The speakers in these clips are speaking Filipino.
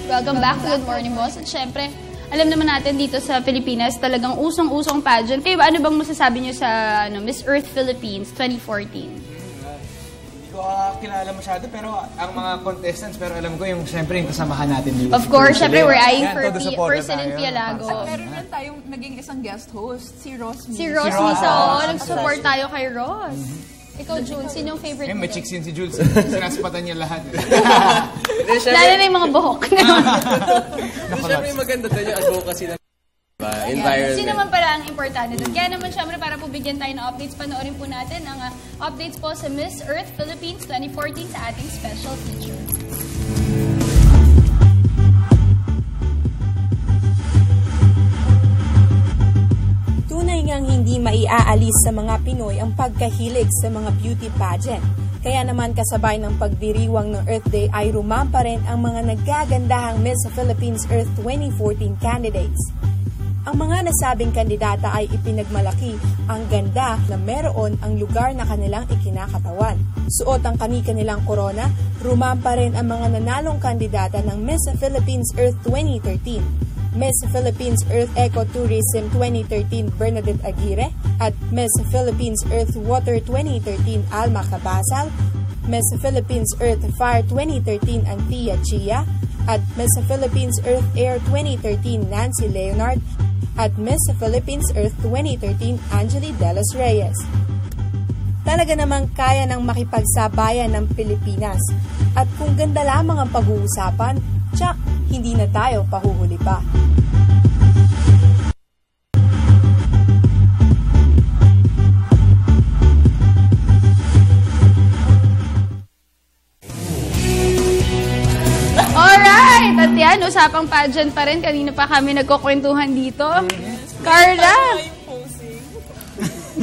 Welcome back to Good Morning Boss. At syempre, alam naman natin dito sa Pilipinas, talagang usong-usong pageant. Kayo ba, ano bang masasabi niyo sa Miss Earth Philippines 2014? Hindi ko kilala masyado, pero ang mga contestants, pero alam ko yung syempre yung kasamahan natin dito. Of course, syempre we're eyeing for President tayo. Pialago. At meron din tayong naging isang guest host, si Ross Misa. Si Ross Misa, nag-support tayo kay Ross. Ikaw, Jules, sino yung favorite mo? May chicks yun si Jules. Sinaspatan niya lahat. Lalo na yung mga buhok. Siyempre maganda doon yung advocacy ng environment. Sino naman pala ang importante doon? Kaya naman syempre para po bigyan tayo ng updates, panoorin po natin ang updates po sa Miss Earth Philippines 2014 sa ating special feature. Tunay ngang hindi maiaalis sa mga Pinoy ang pagkahilig sa mga beauty pageant. Kaya naman kasabay ng pagdiriwang ng Earth Day ay rumampa rin ang mga naggagandahang Miss Philippines Earth 2014 candidates. Ang mga nasabing kandidata ay ipinagmalaki ang ganda na meron ang lugar na kanilang ikinakatawan. Suot ang kani-kanilang korona, rumampa rin ang mga nanalong kandidata ng Miss Philippines Earth 2013. Miss Philippines Earth Ecotourism 2013 Bernadette Aguirre at Miss Philippines Earth Water 2013 Alma Cabasal, Miss Philippines Earth Fire 2013 Anthea Chia, at Miss Philippines Earth Air 2013 Nancy Leonard, at Miss Philippines Earth 2013 Angeli De Los Reyes. Talaga namang kaya ng makipagsabayan ng Pilipinas. At kung ganda lamang ang pag-uusapan, tsak, hindi na tayo pahuhuli pa. Alright! At yan, usapang pageant pa rin. Kanina pa kami nagkukwentuhan dito. Carla!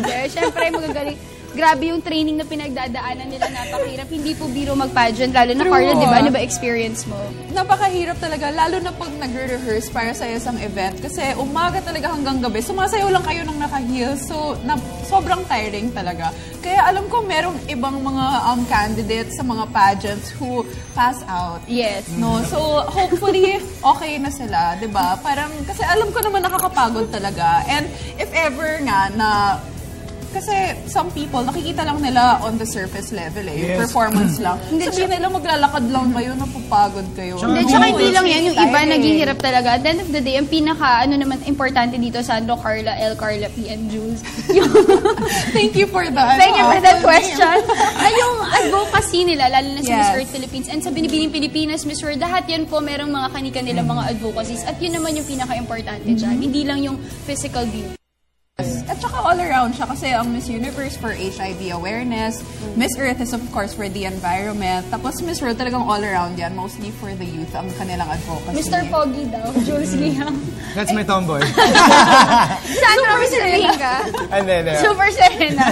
Okay, syempre, magagaling. Grabe yung training na pinagdadaanan nila, napakahirap. Hindi po biro mag-pageant, lalo na Carla, di ba? Ano ba experience mo? Napakahirap talaga, lalo na pag nagre-rehearse para sa isang event. Kasi umaga talaga hanggang gabi, sumasayaw lang kayo ng naka-heels. So, sobrang tiring talaga. Kaya alam ko, merong ibang mga candidates sa mga pageants who pass out. Yes. No? So, hopefully, okay na sila, di ba? Parang, kasi alam ko naman nakakapagod talaga. And if ever nga na kasi some people, nakikita lang nila on the surface level yung performance lang. Sabihin nila maglalakad lang kayo, napapagod kayo. Tsaka hindi lang yan, yung iba naghihirap talaga. At the end of the day, ang pinaka, importante dito, Sandro, Carla, L, Carla, P, and Jules. Thank you for that. Thank you for that question. Yung advocacy nila, lalo na sa Miss Earth Philippines, and sa Binibining Pilipinas, Miss World, lahat yan po, merong mga kanika nila mga advocacies. At yun naman yung pinaka-importante dyan. Hindi lang yung physical beauty. At saka all around siya kasi ang Miss Universe for HIV awareness, Miss Earth is of course for the environment, tapos Miss World talagang all around yan, mostly for the youth, ang kanilang advocacy. Mr. Pogi daw, Jules Liang. That's my tomboy. Sandro, Mr. Liang ka? And then, Super Serena.